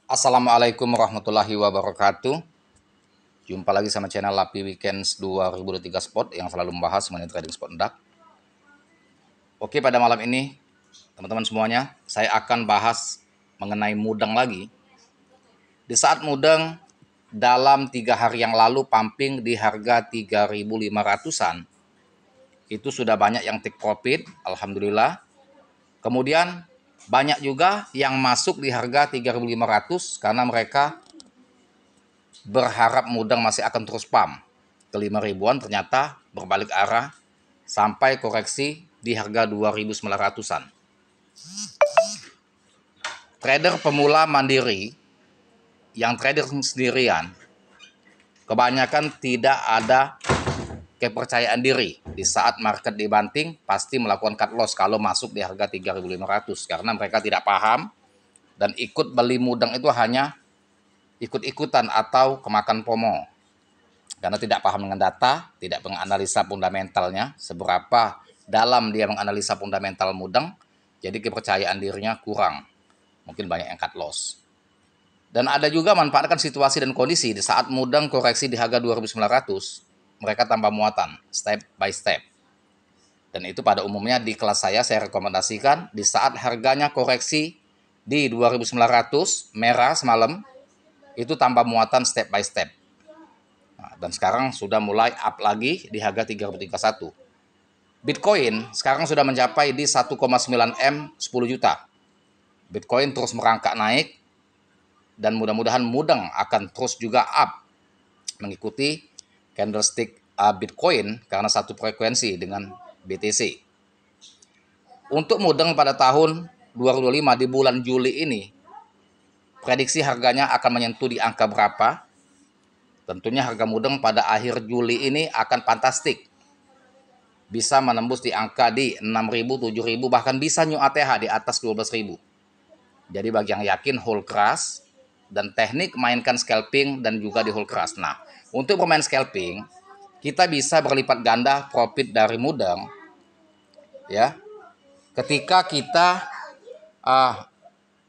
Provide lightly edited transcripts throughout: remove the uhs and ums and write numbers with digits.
Assalamualaikum warahmatullahi wabarakatuh. Jumpa lagi sama channel Lapi Weekends 2023 Spot yang selalu membahas mengenai trading spot dark. Oke, pada malam ini teman-teman semuanya, saya akan bahas mengenai mudeng lagi. Di saat mudeng dalam 3 hari yang lalu pumping di harga 3.500-an, itu sudah banyak yang take profit, alhamdulillah. Kemudian banyak juga yang masuk di harga 3.500 karena mereka berharap mudeng masih akan terus pump ke 5 ribuan, ternyata berbalik arah sampai koreksi di harga 2.900-an. Trader pemula mandiri yang trader sendirian kebanyakan tidak ada kepercayaan diri. Di saat market dibanting pasti melakukan cut loss kalau masuk di harga 3.500 karena mereka tidak paham dan ikut beli mudeng itu hanya ikut-ikutan atau kemakan FOMO. Karena tidak paham dengan data, tidak menganalisa fundamentalnya, seberapa dalam dia menganalisa fundamental mudeng, jadi kepercayaan dirinya kurang. Mungkin banyak yang cut loss. Dan ada juga manfaatkan situasi dan kondisi di saat mudeng koreksi di harga 2.900, mereka tambah muatan, step by step. Dan itu pada umumnya di kelas saya rekomendasikan di saat harganya koreksi di 2.900, merah semalam, itu tambah muatan step by step. Nah, dan sekarang sudah mulai up lagi di harga 3.31. Bitcoin sekarang sudah mencapai di 1,9 M 10 juta. Bitcoin terus merangkak naik dan mudah-mudahan mudeng akan terus juga up mengikuti candlestick Bitcoin karena satu frekuensi dengan BTC. Untuk mudeng pada tahun 2025 di bulan Juli ini, prediksi harganya akan menyentuh di angka berapa? Tentunya harga mudeng pada akhir Juli ini akan fantastik. Bisa menembus di angka di 6.000, 7.000, bahkan bisa new ATH di atas 12.000. Jadi bagi yang yakin hold keras dan teknik mainkan scalping dan juga di hold keras. Nah, untuk bermain scalping, kita bisa berlipat ganda profit dari mudeng ya. Ketika kita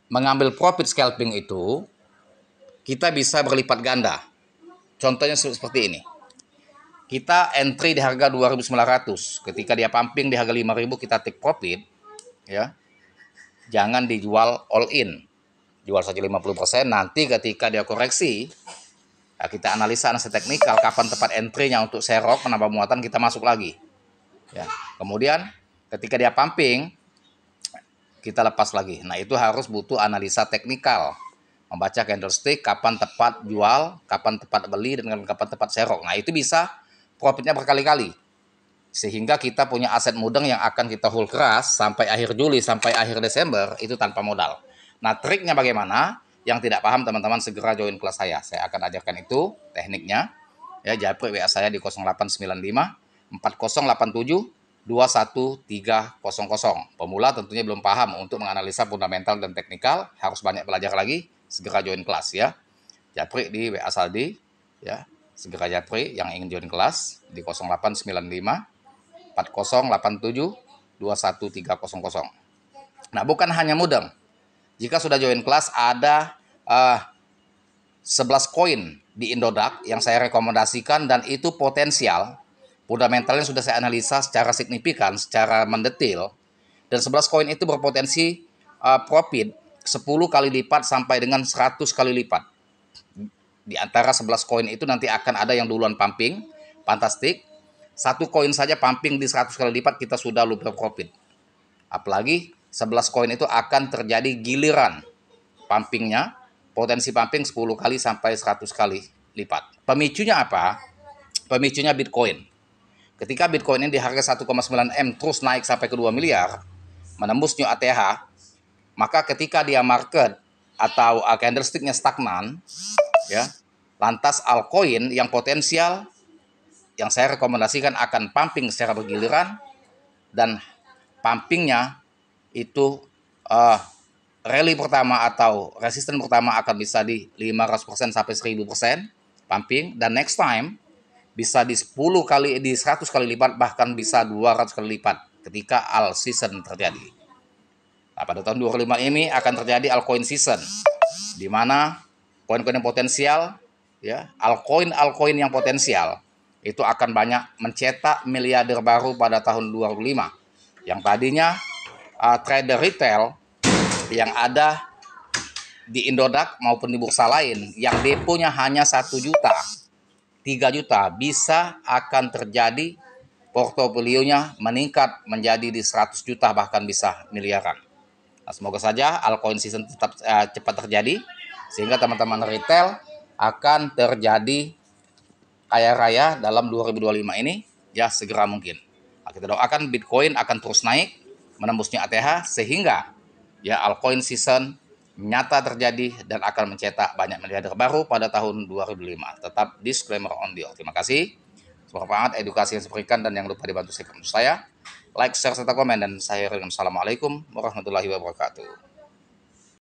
mengambil profit scalping itu, kita bisa berlipat ganda. Contohnya seperti ini. Kita entry di harga 2.900. Ketika dia pumping di harga 5.000 kita take profit ya. Jangan dijual all in. Jual saja 50%, nanti ketika dia koreksi, ya kita analisa teknikal kapan tepat entry-nya untuk serok menambah muatan kita masuk lagi. Ya. Kemudian ketika dia pumping kita lepas lagi. Nah, itu harus butuh analisa teknikal. Membaca candlestick kapan tepat jual, kapan tepat beli dan kapan tepat serok. Nah, itu bisa profitnya berkali-kali. Sehingga kita punya aset mudeng yang akan kita hold keras sampai akhir Juli, sampai akhir Desember, itu tanpa modal. Nah, triknya bagaimana? Yang tidak paham teman-teman segera join kelas saya. Saya akan ajarkan itu tekniknya. Ya, japri WA saya di 0895 4087 21300. Pemula tentunya belum paham untuk menganalisa fundamental dan teknikal, harus banyak belajar lagi. Segera join kelas ya. Japri di WA Saldi ya. Segera japri yang ingin join kelas di 0895 4087 21300. Nah, bukan hanya mudeng. Jika sudah join kelas, ada 11 koin di Indodax yang saya rekomendasikan dan itu potensial. Fundamentalnya sudah saya analisa secara signifikan, secara mendetil. Dan 11 koin itu berpotensi profit 10 kali lipat sampai dengan 100 kali lipat. Di antara 11 koin itu nanti akan ada yang duluan pumping, fantastik. Satu koin saja pumping di 100 kali lipat kita sudah lupa profit. Apalagi 11 koin itu akan terjadi giliran pumpingnya, potensi pumping 10 kali sampai 100 kali lipat. Pemicunya apa? Pemicunya Bitcoin. Ketika Bitcoin ini di harga 1,9 M terus naik sampai ke 2 miliar, menembus new ATH, maka ketika dia market atau candlestick-nya stagnan, ya, lantas altcoin yang potensial yang saya rekomendasikan akan pumping secara bergiliran dan pumpingnya itu rally pertama atau resisten pertama akan bisa di 500% sampai 1000% pumping dan next time bisa di 10 kali, di 100 kali lipat, bahkan bisa 200 kali lipat ketika all season terjadi. Nah, pada tahun 2025 ini akan terjadi altcoin season. di mana koin-koin yang potensial, ya, altcoin yang potensial itu akan banyak mencetak miliarder baru pada tahun 2005. Yang tadinya trader retail yang ada di Indodax maupun di bursa lain yang deponya hanya 1 juta, 3 juta, bisa akan terjadi portofolionya meningkat menjadi di 100 juta, bahkan bisa miliaran. Nah, semoga saja altcoin season tetap cepat terjadi sehingga teman-teman retail akan terjadi kaya raya dalam 2025 ini ya segera mungkin. Nah, kita doakan Bitcoin akan terus naik menembusnya ATH sehingga ya altcoin season nyata terjadi dan akan mencetak banyak miliarder baru pada tahun 2005. Tetap disclaimer on the all. Terima kasih. Semoga bermanfaat edukasi yang saya berikan dan jangan lupa dibantu saya, like, share, serta komen, dan saya Assalamualaikum warahmatullahi wabarakatuh.